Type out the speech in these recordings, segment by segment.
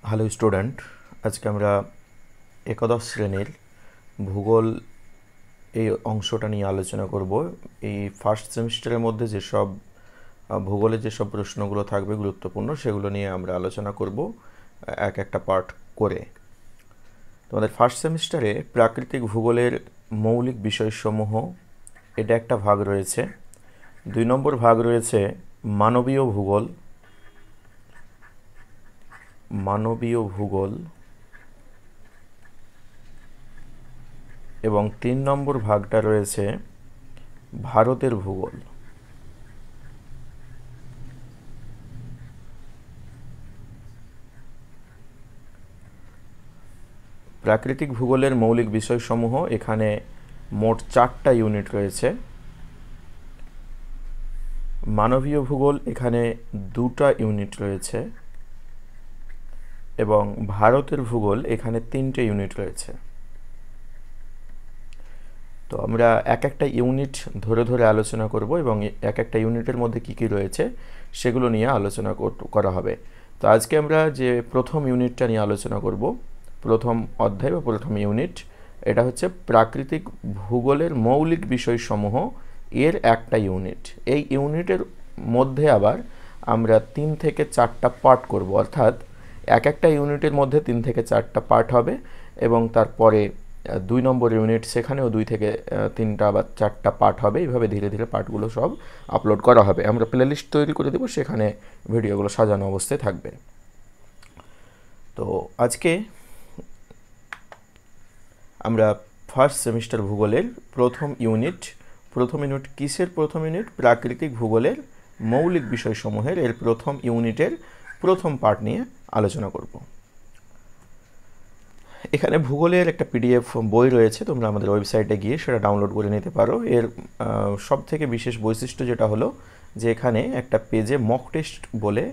Hello student, আজকে আমরা একাদশ শ্রেণীর ভূগোল এই অংশটা নিয়ে আলোচনা করব। এই ফার্স্ট সেমিস্টারের মধ্যে যেসব ভূগোলের যেসব প্রশ্নগুলো থাকবে গুরুত্বপূর্ণ সেগুলো নিয়ে আমরা আলোচনা করব এক একটা পার্ট করে। তোমাদের ফার্স্ট সেমিস্টারে প্রাকৃতিক ভূগোলের মৌলিক বিষয়সমূহ এটা একটা ভাগ রয়েছে। 2 নম্বর ভাগ রয়েছে মানবীয় ভূগোল এবং 3 নম্বর ভাগটা রয়েছে ভারতের ভূগোল। প্রাকৃতিক ভূগোলের মৌলিক বিষয়সমূহ এখানে মোট 4টা ইউনিট রয়েছে। মানবীয় ভূগোল এখানে 2টা ইউনিট রয়েছে এবং ভারতের ভূগোল এখানে 3টে ইউনিট রয়েছে। তো আমরা এক একটা ইউনিট ধরে ধরে আলোচনা করব এবং এক একটা ইউনিটের মধ্যে কি কি রয়েছে সেগুলো নিয়ে আলোচনা করা হবে। তো আজকে আমরা যে প্রথম ইউনিটটা নিয়ে আলোচনা করব, প্রথম অধ্যায় বা প্রথম ইউনিট, এটা হচ্ছে প্রাকৃতিক ভূগোলের মৌলিক বিষয়সমূহ এর একটা ইউনিট। এই ইউনিটের মধ্যে আবার আমরা 3 থেকে 4টা পার্ট করব, অর্থাৎ এক একটা ইউনিটের মধ্যে 3 থেকে 4টা পার্ট হবে এবং তারপরে 2 নম্বর ইউনিট, সেখানেও 2 থেকে 3টা বা 4টা পার্ট হবে। এইভাবে ধীরে ধীরে পার্টগুলো সব আপলোড করা হবে। আমরা প্লেলিস্ট তৈরি করে দেবো, সেখানে ভিডিওগুলো সাজানো অবস্থায় থাকবে। তো আজকে আমরা ফার্স্ট সেমিস্টার ভূগোলের প্রথম ইউনিট কিসের প্রথম ইউনিট? প্রাকৃতিক ভূগোলের মৌলিক বিষয়সমূহের এর প্রথম ইউনিটের প্রথম পার্ট নিয়ে আলোচনা করব। এখানে ভূগোলের একটা পিডিএফ বই রয়েছে, তোমরা আমাদের ওয়েবসাইটে গিয়ে সেটা ডাউনলোড করে নিতে পারো। এর সব থেকে বিশেষ বৈশিষ্ট্য যেটা হলো যে এখানে একটা পেজে মক টেস্ট বলে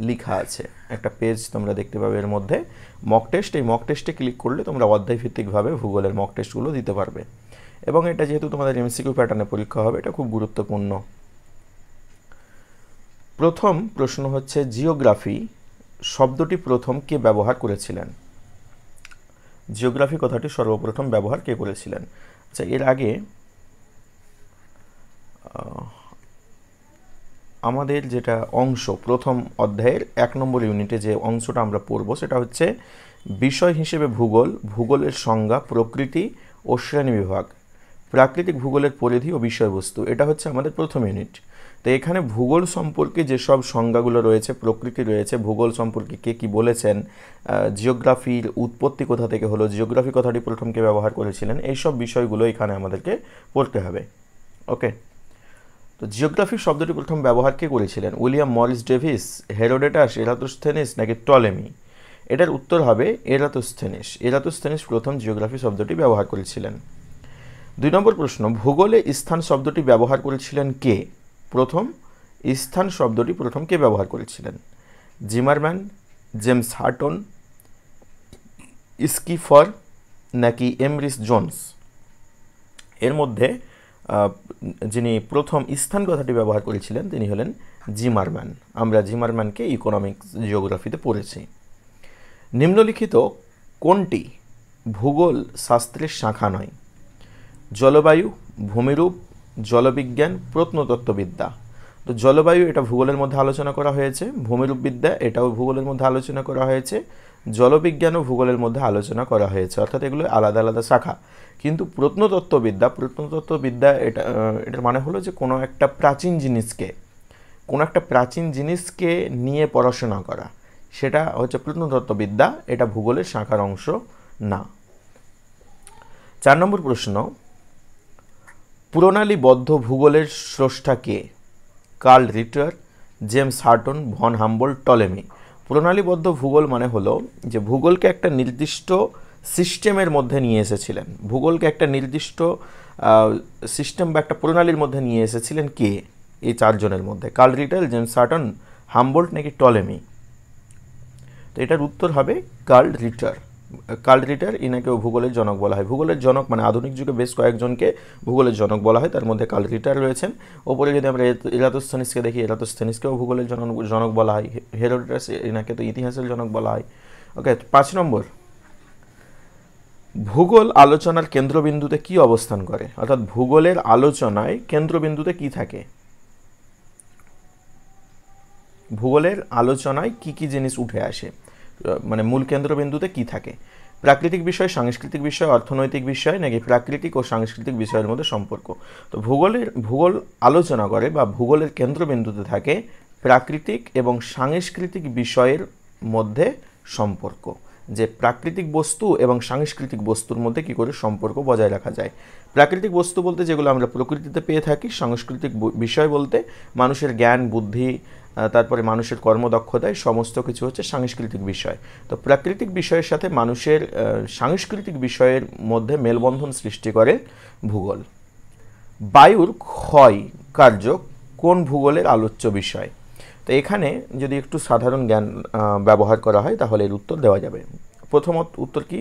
লেখা আছে। একটা পেজ তোমরা দেখতে পাবে এর মধ্যে মক টেস্ট। এই মক টেস্টে ক্লিক করলে তোমরা অধ্যায়ভিত্তিকভাবে ভূগোলের মক টেস্টগুলো দিতে পারবে এবং এটা যেহেতু তোমাদের এমসিকিউ প্যাটার্নে পরীক্ষা হবে, এটা খুব গুরুত্বপূর্ণ। প্রথম প্রশ্ন হচ্ছে, জিওগ্রাফি শব্দটি প্রথম কে ব্যবহার করেছিলেন? জিওগ্রাফি কথাটি সর্বপ্রথম ব্যবহার কে করেছিলেন? আচ্ছা, এর আগে আমাদের যেটা অংশ প্রথম অধ্যায়ের 1 নম্বর ইউনিটে যে অংশটা আমরা পড়ব সেটা হচ্ছে বিষয় হিসেবে ভূগোলের সংজ্ঞা, প্রকৃতি ও শ্রেণীবিভাগ, প্রাকৃতিক ভূগোলের পরিধি ও বিষয়বস্তু। এটা হচ্ছে আমাদের প্রথম ইউনিট। তো এখানে ভূগোল সম্পর্কে যেসব সংজ্ঞাগুলো রয়েছে, প্রকৃতি রয়েছে, ভূগোল সম্পর্কে কে কী বলেছেন, জিওগ্রাফির উৎপত্তি কোথা থেকে হলো, জিওগ্রাফি কথাটি প্রথম কে ব্যবহার করেছিলেন, এইসব বিষয়গুলো এখানে আমাদেরকে পড়তে হবে। ওকে, তো জিওগ্রাফি শব্দটি প্রথম ব্যবহার কে করেছিলেন? উইলিয়াম মরিস ডেভিস, হেরোডোটাস, এরাতোস্থেনিস নাকি টলেমি? এটার উত্তর হবে এরাতোস্থেনিস প্রথম জিওগ্রাফি শব্দটি ব্যবহার করেছিলেন। 2 নম্বর প্রশ্ন, ভূগোলে স্থান শব্দটি ব্যবহার করেছিলেন কে? প্রথম স্থান শব্দটি প্রথম কে ব্যবহার করেছিলেন? জিমারম্যান, জেমস হার্টন, স্কিফর নাকি এমরিস জোন্স? এর মধ্যে যিনি প্রথম স্থান কথাটি ব্যবহার করেছিলেন তিনি হলেন জিমারম্যান। আমরা জিমারম্যানকে ইকোনমিক্স জিওগ্রাফিতে পড়েছি। নিম্নলিখিত কোনটি ভূগোল শাস্ত্রের শাখা নয়? জলবায়ু, ভূমিরূপ, জলবিজ্ঞান, প্রত্নতত্ত্ববিদ্যা। তো জলবায়ু এটা ভূগোলের মধ্যে আলোচনা করা হয়েছে, ভূমিরূপ বিদ্যা এটাও ভূগোলের মধ্যে আলোচনা করা হয়েছে, জলবিজ্ঞানও ভূগোলের মধ্যে আলোচনা করা হয়েছে, অর্থাৎ এগুলো আলাদা আলাদা শাখা। কিন্তু প্রত্নতত্ত্ববিদ্যা এটার মানে হলো যে কোনো একটা প্রাচীন জিনিসকে নিয়ে পড়াশোনা করা, সেটা হচ্ছে প্রত্নতত্ত্ববিদ্যা। এটা ভূগোলের শাখার অংশ না। 4 নম্বর প্রশ্ন, প্রণালীবদ্ধ ভূগোলের স্রষ্টা কে? Carl Ritter, James Hutton, von Humboldt, Ptolemy. প্রণালীবদ্ধ ভূগোল মানে হলো যে ভূগোলকে একটা নির্দিষ্ট সিস্টেমের মধ্যে নিয়ে এসেছিলেন, ভূগোলকে একটা নির্দিষ্ট সিস্টেম বা একটা প্রণালীর মধ্যে নিয়ে এসেছিলেন কে? এই 4 জনের মধ্যে curl Ritter, James Horton, Humboldt নাকি টলেমি? তো এটার উত্তর হবে কার্ল রিটার। কার্ল রিটার ইনাকেও ভূগোলের জনক বলা হয়। ভূগোলের জনক মানে আধুনিক যুগে বেশ কয়েকজনকে ভূগোলের জনক বলা হয়, তার মধ্যে কার্ল রিটার রয়েছেন। ওপরে যদি আমরা এরাতোস্থেনিসকে দেখি, এরাতোস্থেনিসকেও ভূগোলের জনক বলা হয়। হেরোডোটাস ইনাকে তো ইতিহাসের জনক বলা হয়। ওকে, 5 নম্বর, ভূগোল আলোচনার কেন্দ্রবিন্দুতে কি অবস্থান করে? অর্থাৎ ভূগোলের আলোচনায় কেন্দ্রবিন্দুতে কি থাকে? ভূগোলের আলোচনায় কি কি জিনিস উঠে আসে, মানে মূল কেন্দ্রবিন্দুতে কি থাকে? প্রাকৃতিক বিষয়, সাংস্কৃতিক বিষয়, অর্থনৈতিক বিষয়, নাকি প্রাকৃতিক ও সাংস্কৃতিক বিষয়ের মধ্যে সম্পর্ক? তো ভূগোল আলোচনা করে বা ভূগোলের কেন্দ্রবিন্দুতে থাকে প্রাকৃতিক এবং সাংস্কৃতিক বিষয়ের মধ্যে সম্পর্ক, যে প্রাকৃতিক বস্তু এবং সাংস্কৃতিক বস্তুর মধ্যে কি করে সম্পর্ক বজায় রাখা যায়। প্রাকৃতিক বস্তু বলতে যেগুলো আমরা প্রকৃতিতে পেয়ে থাকি, সাংস্কৃতিক বিষয় বলতে মানুষের জ্ঞান বুদ্ধি, তারপরে মানুষের কর্মদক্ষতায় সমস্ত কিছু হচ্ছে সাংস্কৃতিক বিষয়। তো প্রাকৃতিক বিষয়ের সাথে মানুষের সাংস্কৃতিক বিষয়ের মধ্যে মেলবন্ধন সৃষ্টি করে ভূগোল। বায়ুর ক্ষয় কার্য কোন ভূগোলের আলোচ্য বিষয়? তো এখানে যদি একটু সাধারণ জ্ঞান ব্যবহার করা হয় তাহলে এর উত্তর দেওয়া যাবে। প্রথম উত্তর কি,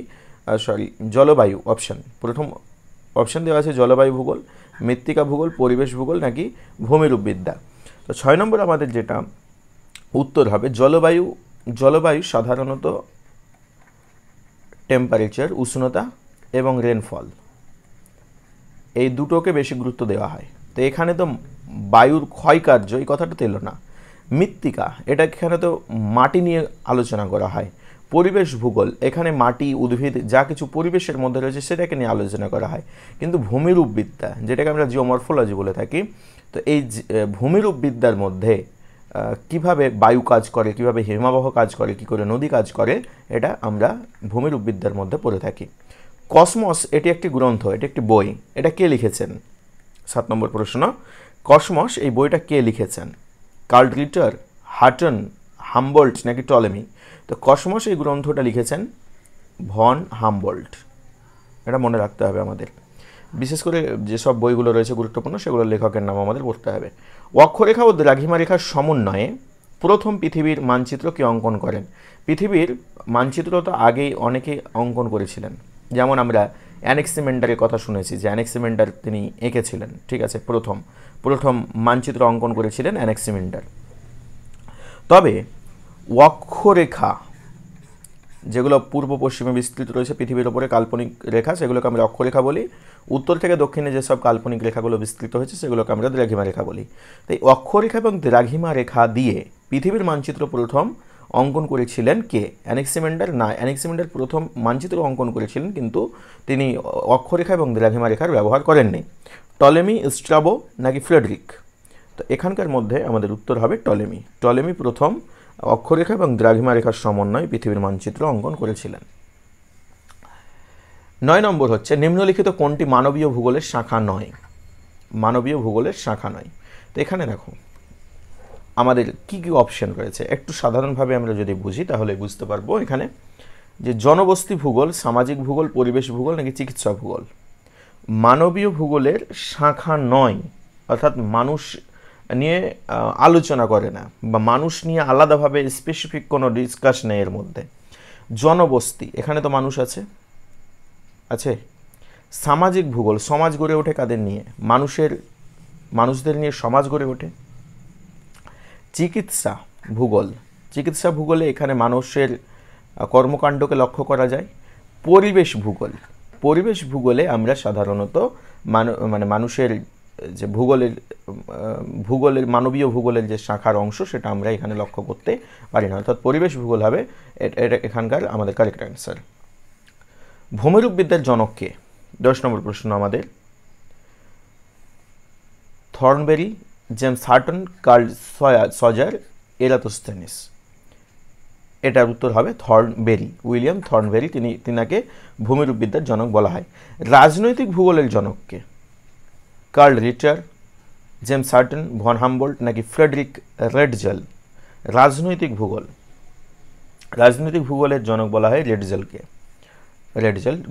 জলবায়ু অপশান। প্রথম অপশান দেওয়া আছে জলবায়ু ভূগোল, মৃত্তিকা ভূগোল, পরিবেশ ভূগোল, নাকি ভূমিরূপবিদ্যা। তো 6 নম্বর আমাদের যেটা উত্তর হবে জলবায়ু সাধারণত টেম্পারেচার, উষ্ণতা এবং রেনফল, এই দুটোকে বেশি গুরুত্ব দেওয়া হয়। তো এখানে তো বায়ুর ক্ষয়কার্য এই কথাটা তেল না। মৃত্তিকা, এটা এখানে তো মাটি নিয়ে আলোচনা করা হয়। পরিবেশ ভূগোল, এখানে মাটি উদ্ভিদ যা কিছু পরিবেশের মধ্যে রয়েছে সেটাকে নিয়ে আলোচনা করা হয়। কিন্তু ভূমিরূপবিদ্যা, যেটাকে আমরা জিওমরফোলজি বলে থাকি, তো এই ভূমিরূপবিদ্যার মধ্যে কিভাবে বায়ু কাজ করে, কিভাবে হিমবাহ কাজ করে, কী করে নদী কাজ করে, এটা আমরা ভূমিরূপবিদ্যার মধ্যে পড়ে থাকি। কসমস, এটি একটি গ্রন্থ, এটি একটি বই, এটা কে লিখেছেন? 7 নম্বর প্রশ্ন, কসমস এই বইটা কে লিখেছেন? কার্ল রিটার, হাটন, হামবোল্ট, নাকি টলেমি? তো কসমস এই গ্রন্থটা লিখেছেন ভন হামবোল্ট, এটা মনে রাখতে হবে আমাদের। বিশেষ করে যেসব বইগুলো রয়েছে গুরুত্বপূর্ণ সেগুলোর লেখকের নাম আমাদের পড়তে হবে। অক্ষরেখা ও দ্রাঘিমা রেখার সমন্বয়ে প্রথম পৃথিবীর মানচিত্র কে অঙ্কন করেন? পৃথিবীর মানচিত্র তো আগেই অনেকে অঙ্কন করেছিলেন, যেমন আমরা অ্যানেক্সিমেন্ডারের কথা শুনেছি যে অ্যানেক্সিমেন্ডার তিনি এঁকেছিলেন, ঠিক আছে, প্রথম মানচিত্র অঙ্কন করেছিলেন অ্যানেক্সিমেন্ডার। তবে অক্ষরেখা যেগুলো পূর্ব পশ্চিমে বিস্তৃত রয়েছে পৃথিবীর ওপরে কাল্পনিক রেখা, সেগুলোকে আমরা অক্ষরেখা বলি। উত্তর থেকে দক্ষিণে যেসব কাল্পনিক রেখাগুলো বিস্তৃত হয়েছে সেগুলোকে আমরা দ্রাঘিমা রেখা বলি। তাই অক্ষরেখা এবং দ্রাঘিমা রেখা দিয়ে পৃথিবীর মানচিত্র প্রথম অঙ্কন করেছিলেন কে? অ্যানেক্সিমেন্ডার না, অ্যানেক্সিমেন্ডার প্রথম মানচিত্র অঙ্কন করেছিলেন কিন্তু তিনি অক্ষরেখা এবং দ্রাঘিমা রেখার ব্যবহার করেননি। টলেমি, স্ট্রাবো, নাকি ফ্রেডরিক? তো এখানকার মধ্যে আমাদের উত্তর হবে টলেমি। টলেমি প্রথম অক্ষরেখা এবং দ্রাঘিমা রেখার সমন্বয়ে পৃথিবীর মানচিত্র অঙ্কন করেছিলেন। 9 নম্বর হচ্ছে নিম্নলিখিত কোনটি মানবীয় ভূগোলের শাখা নয়? মানবীয় ভূগোলের শাখা নয়। তো এখানে দেখো আমাদের কি কি অপশন রয়েছে, একটু সাধারণভাবে আমরা যদি বুঝি তাহলে বুঝতে পারবো এখানে যে জনবস্তি ভূগোল, সামাজিক ভূগোল, পরিবেশ ভূগোল, নাকি চিকিৎসা ভূগোল। মানবীয় ভূগোলের শাখা নয়, অর্থাৎ মানুষ নিয়ে আলোচনা করে না বা মানুষ নিয়ে আলাদাভাবে স্পেসিফিক কোনো ডিসকাস নেই এর মধ্যে। জনবস্তি, এখানে তো মানুষ আছে। সামাজিক ভূগোল, সমাজ গড়ে ওঠে কাদের নিয়ে? মানুষদের নিয়ে সমাজ গড়ে ওঠে। চিকিৎসা ভূগোলে এখানে মানুষের কর্মকাণ্ডকে লক্ষ্য করা যায়। পরিবেশ ভূগোলে আমরা সাধারণত মানুষের যে ভূগোলের মানবীয় ভূগোলের যে শাখার অংশ সেটা আমরা এখানে লক্ষ্য করতে পারি না, অর্থাৎ পরিবেশ ভূগোল হবে এটা এখানকার আমাদের কারেক্ট অ্যান্সার। ভূমিরূপবিদ্যার জনক কে? 10 নম্বর প্রশ্ন আমাদের। Thornbury, James Hutton, Carl Sauer, Eratosthenes. এটার উত্তর হবে থর্নবেরি, উইলিয়াম থর্নবেরি, তিনাকে ভূমিরূপবিদ্যার জনক বলা হয়। রাজনৈতিক ভূগোলের জনক কে? Carl Ritter, James Hutton, von Humboldt, নাকি ফ্রেডরিক রেডজেল? রাজনৈতিক ভূগোলের জনক বলা হয় রেডজেলকে।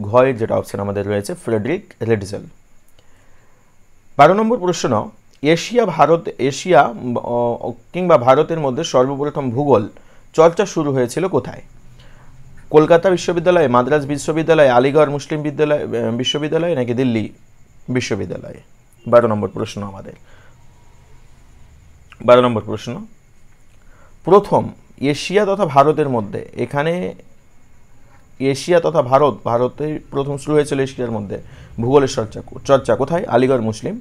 ঘয়ের যেটা অপশন আমাদের রয়েছে ফ্রেডরিক রেডজেল। 12 নম্বর প্রশ্ন, এশিয়া কিংবা ভারতের মধ্যে সর্বপ্রথম ভূগোল চর্চা শুরু হয়েছিল কোথায়? কলকাতা বিশ্ববিদ্যালয়, মাদ্রাজ বিশ্ববিদ্যালয়, আলিগড় মুসলিম বিশ্ববিদ্যালয় নাকি দিল্লি বিশ্ববিদ্যালয়? 12 নম্বর প্রশ্ন আমাদের। 12 নম্বর প্রশ্ন, প্রথম এশিয়া তথা ভারতের মধ্যে, এখানে এশিয়া তথা ভারতে প্রথম শুরু হয়েছিল এশিয়ার মধ্যে ভূগোলের চর্চা কোথায়? আলিগড় মুসলিম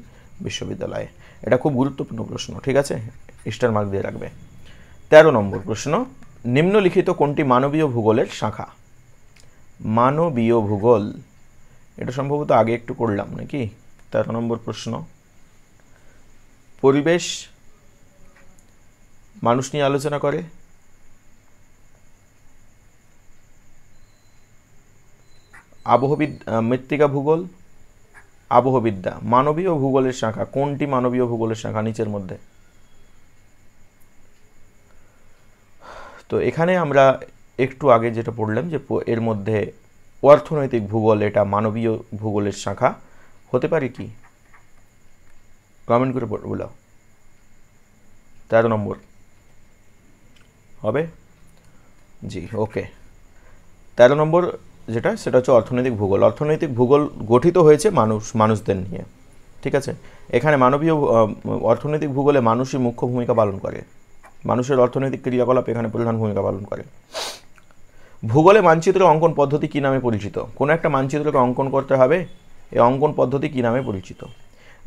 বিশ্ববিদ্যালয়ে। এটা খুব গুরুত্বপূর্ণ প্রশ্ন, ঠিক আছে, স্টার মার্ক দিয়ে রাখবে। 13 নম্বর প্রশ্ন, নিম্নলিখিত কোনটি মানবীয় ভূগোলের শাখা? মানবীয় ভূগোল, এটা সম্ভবত আগে একটু করলাম নাকি? 13 নম্বর প্রশ্ন, পরিবেশ মানুষ নিয়ে আলোচনা করে। মৃত্তিকা ভূগোল, আবহবিদ্যা। মানবীয় ভূগোলের শাখা কোনটি? মানবীয় ভূগোলের শাখা নিচের মধ্যে। তো এখানে আমরা একটু আগে যেটা পড়লাম যে এর মধ্যে অর্থনৈতিক ভূগোল এটা মানবীয় ভূগোলের শাখা হতে পারে কি? কমেন্ট করে বলো। 13 নম্বর হবে? জি, ওকে। 13 নম্বর যেটা, সেটা হচ্ছে অর্থনৈতিক ভূগোল। অর্থনৈতিক ভূগোল গঠিত হয়েছে মানুষদের নিয়ে, ঠিক আছে। এখানে মানবীয় অর্থনৈতিক ভূগোলে মানুষই মুখ্য ভূমিকা পালন করে। মানুষের অর্থনৈতিক ক্রিয়াকলাপ এখানে প্রধান ভূমিকা পালন করে। ভূগোলে মানচিত্র অঙ্কন পদ্ধতি কী নামে পরিচিত? কোনো একটা মানচিত্রকে অঙ্কন করতে হবে, এই অঙ্কন পদ্ধতি কী নামে পরিচিত?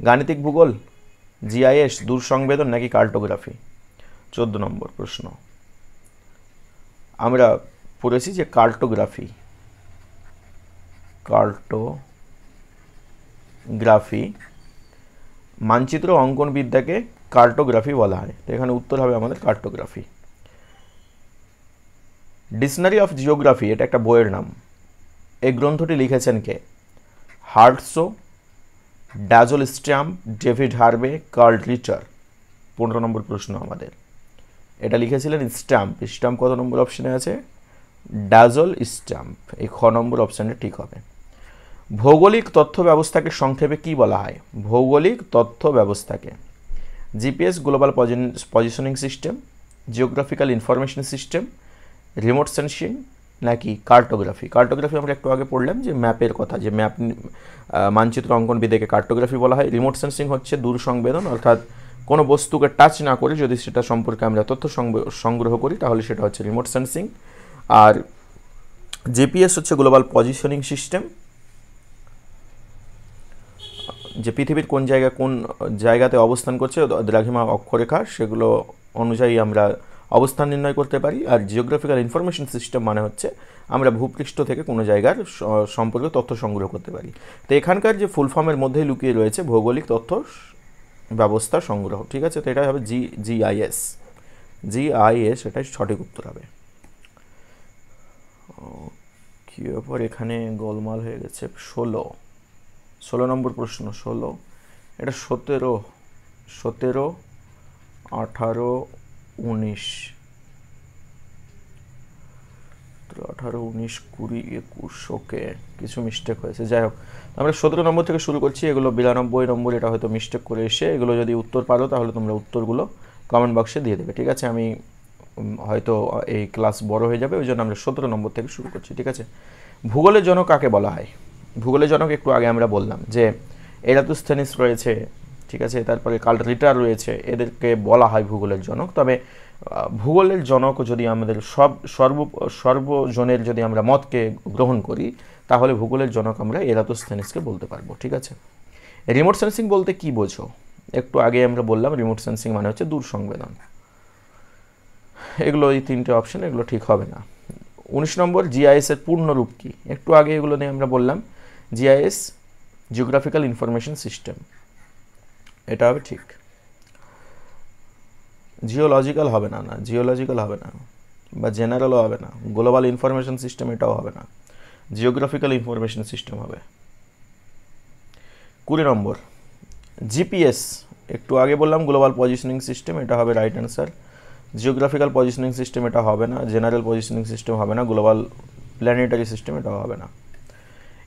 গাণিতিক ভূগোল, জিআইএস, দূর সংবেদন নাকি কার্টোগ্রাফি? 14 নম্বর প্রশ্ন, আমরা পড়েছি যে কার্টোগ্রাফি মানচিত্র অঙ্কন বিদ্যাকে কার্টোগ্রাফি বলা হয়। তো এখানে উত্তর হবে আমাদের কার্টোগ্রাফি। ডিকশনারি অফ জিওগ্রাফি, এটা একটা বইয়ের নাম। এই গ্রন্থটি লিখেছেন কে? হার্টসো, ডাজল স্ট্যাম্প, ডেভিড হার্ভে, কার্ল রিচার। 15 নম্বর প্রশ্ন আমাদের, এটা লিখেছিলেন স্ট্যাম্প কত নম্বর অপশানে আছে? ডাজল স্ট্যাম্প, এই খ নম্বর অপশানটা ঠিক হবে। ভৌগোলিক তথ্য ব্যবস্থাকে সংক্ষেপে কি বলা হয়? ভৌগোলিক তথ্য ব্যবস্থাকে GPS, global positioning system, geographical information system, remote sensing নাকি কার্টোগ্রাফি? কার্টোগ্রাফি আমরা একটু আগে পড়লাম যে ম্যাপের কথা, যে ম্যাপ মানচিত্র অঙ্কন বিদ্যাকে কার্টোগ্রাফি বলা হয়। রিমোট সেন্সিং হচ্ছে দূর সংবেদন, অর্থাৎ কোনো বস্তুকে টাচ না করে যদি সেটা সম্পর্কে আমরা তথ্য সংগ্রহ করি তাহলে সেটা হচ্ছে রিমোট সেন্সিং। আর জিপিএস হচ্ছে গ্লোবাল পজিশনিং সিস্টেম, যে পৃথিবীর কোন জায়গাতে অবস্থান করছে দ্রাঘিমা অক্ষরেখা সেগুলো অনুযায়ী আমরা অবস্থান নির্ণয় করতে পারি। আর জিওগ্রাফিক্যাল ইনফরমেশন সিস্টেম মানে হচ্ছে আমরা ভূপৃষ্ঠ থেকে কোনো জায়গার সম্পর্কে তথ্য সংগ্রহ করতে পারি। তো এখানকার যে ফুল ফর্মের মধ্যেই লুকিয়ে রয়েছে ভৌগোলিক তথ্য ব্যবস্থা সংগ্রহ, ঠিক আছে। তো এটাই হবে জিআইএস, এটাই সঠিক উত্তর হবে। কি ব্যাপার, এখানে গোলমাল হয়ে গেছে। 16 নম্বর প্রশ্ন, 16, এটা 17, 18, 19, 20, 21, ওকে, কিছু মিস্টেক হয়েছে। যাই হোক, আমরা 17 নম্বর থেকে শুরু করছি। এগুলো 92 নম্বর, এটা হয়তো মিস্টেক করে এসে, এগুলো যদি উত্তর পারো তাহলে তোমরা উত্তরগুলো কমেন্ট বক্সে দিয়ে দেবে, ঠিক আছে। আমি হয়তো এই ক্লাস বড় হয়ে যাবে, ওই জন্য আমরা 17 নম্বর থেকে শুরু করছি, ঠিক আছে। ভূগোলের জনক কাকে বলা হয়? ভূগোলের জনক একটু আগে আমরা বললাম যে এরাটোস্থেনিস রয়েছে, ঠিক আছে, তারপরে কার্ল রিটার রয়েছে, এদেরকে বলা হয় ভূগোলের জনক। তবে ভূগোলের জনক যদি আমাদের সর্বজনের যদি আমরা মতকে গ্রহণ করি তাহলে ভূগোলের জনক আমরা এরাটোস্থেনিসকে বলতে পারবো, ঠিক আছে। রিমোট সেন্সিং বলতে কি বোঝো? একটু আগে আমরা বললাম রিমোট সেন্সিং মানে হচ্ছে দূর সংবেদন। এগুলো এই 3টে অপশন, এগুলো ঠিক হবে না। 19 নম্বর, জিআইএস এর পূর্ণ রূপ কি? একটু আগে এগুলো নিয়ে আমরা বললাম। জিআইএস, জিওগ্রাফিক্যাল ইনফরমেশন সিস্টেম, এটা হবে ঠিক। জিওলজিক্যাল হবে না, জিওলজিক্যাল হবে না, বা জেনারেলও হবে না। গ্লোবাল ইনফরমেশন সিস্টেম, এটাও হবে না। জিওগ্রাফিক্যাল ইনফরমেশন সিস্টেম হবে। 20 নম্বর, জিপিএস, একটু আগে বললাম গ্লোবাল পজিশনিং সিস্টেম, এটা হবে right answer. Geographical positioning system, এটা হবে না। জেনারেল পজিশনিং সিস্টেম হবে না। গ্লোবাল প্ল্যানেটারি সিস্টেম, এটাও হবে না।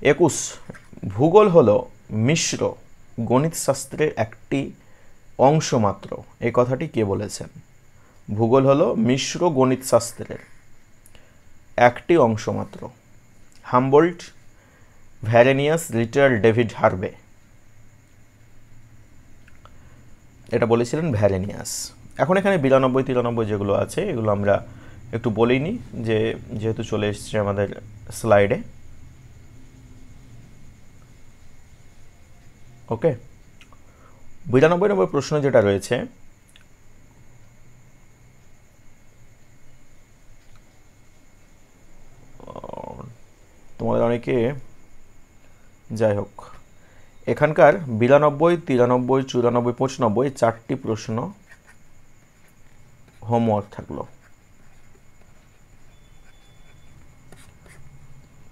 21, ভূগোল হলো মিশ্র গণিতশাস্ত্রের একটি অংশ মাত্র, এই কথাটি কে বলেছেন? ভূগোল হলো মিশ্র গণিতশাস্ত্রের একটি অংশ মাত্র। হামবোল্ট, ভ্যারেনিয়াস, রিটার, ডেভিড হার্ভে, এটা বলেছিলেন ভ্যারেনিয়াস। এখন এখানে 92, 93 যেগুলো আছে এগুলো আমরা একটু বলেই নিই, যেহেতু চলে এসছে আমাদের স্লাইডে। ওকে, 92 নম্বর প্রশ্ন যেটা রয়েছে, তোমাদের অনেকে, যাই হোক, এখানকার 92, 93, 94, 95 চারটি প্রশ্ন হোমওয়ার্ক থাকলো।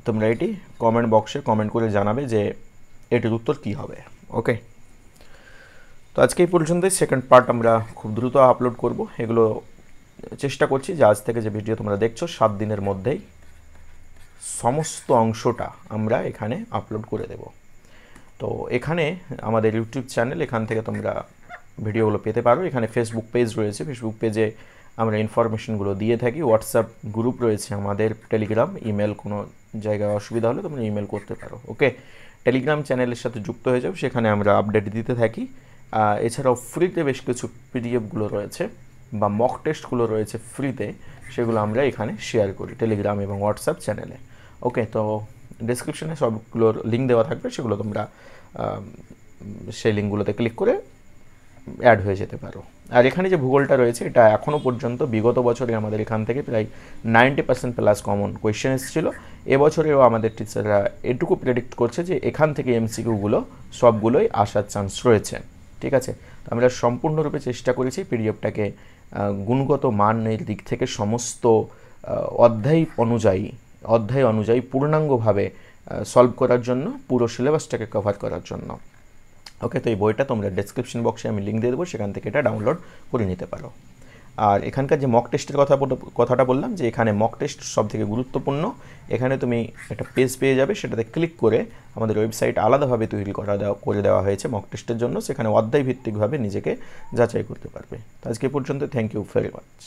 তোমরা এটি কমেন্ট বক্সে কমেন্ট করে জানাবে যে এটির উত্তর কী হবে। ওকে, তো আজকে এই পর্যন্তই। সেকেন্ড পার্ট আমরা খুব দ্রুত আপলোড করব। এগুলো চেষ্টা করছি যে আজ থেকে যে ভিডিও তোমরা দেখছো 7 দিনের মধ্যেই সমস্ত অংশটা আমরা এখানে আপলোড করে দেব। তো এখানে আমাদের ইউটিউব চ্যানেল, এখান থেকে তোমরা ভিডিওগুলো পেতে পারো। এখানে ফেসবুক পেজ রয়েছে, ফেসবুক পেজে আমরা ইনফরমেশনগুলো দিয়ে থাকি। হোয়াটসঅ্যাপ গ্রুপ রয়েছে আমাদের, টেলিগ্রাম, ইমেল, কোনো জায়গায় অসুবিধা হলে তোমরা ইমেল করতে পারো। ওকে, টেলিগ্রাম চ্যানেলের সাথে যুক্ত হয়ে যাও, সেখানে আমরা আপডেট দিতে থাকি। এছাড়াও ফ্রিতে বেশ কিছু পিডিএফগুলো রয়েছে বা মক টেস্টগুলো রয়েছে ফ্রিতে, সেগুলো আমরা এখানে শেয়ার করি টেলিগ্রাম এবং হোয়াটসঅ্যাপ চ্যানেলে। ওকে, তো ডেসক্রিপশনে সবগুলোর লিঙ্ক দেওয়া থাকবে, সেগুলো তোমরা সেই লিঙ্কগুলোতে ক্লিক করে অ্যাড হয়ে যেতে পারো। আর এখানে যে ভূগোলটা রয়েছে, এটা এখনও পর্যন্ত বিগত বছরে আমাদের এখান থেকে প্রায় 90% প্লাস কমন কোয়েশ্চেন এসেছিলো। এবছরেও আমাদের টিচাররা এটুকু প্রেডিক্ট করছে যে এখান থেকে এমসিকিউগুলো সবগুলোই আসার চান্স রয়েছে। ঠিক আছে, তো আমরা সম্পূর্ণরূপে চেষ্টা করেছি পিডিএফটাকে গুণগত মানের দিক থেকে সমস্ত অধ্যায় অনুযায়ী পূর্ণাঙ্গভাবে সলভ করার জন্য, পুরো সিলেবাসটাকে কভার করার জন্য। ওকে, তো এই বইটা তোমরা ডেসক্রিপশন বক্সে আমি লিঙ্ক দিয়ে দেবো, সেখান থেকে এটা ডাউনলোড করে নিতে পারো। আর এখানকার যে মক টেস্টের কথাটা বললাম, যে এখানে মক টেস্ট সবথেকে গুরুত্বপূর্ণ। এখানে তুমি একটা পেজ পেয়ে যাবে, সেটাতে ক্লিক করে আমাদের ওয়েবসাইট আলাদাভাবে তৈরি করে দেওয়া হয়েছে মক টেস্টের জন্য। সেখানে অধ্যায় ভিত্তিকভাবে নিজেকে যাচাই করতে পারবে। তো আজকে পর্যন্ত, থ্যাংক ইউ ভেরি মাচ।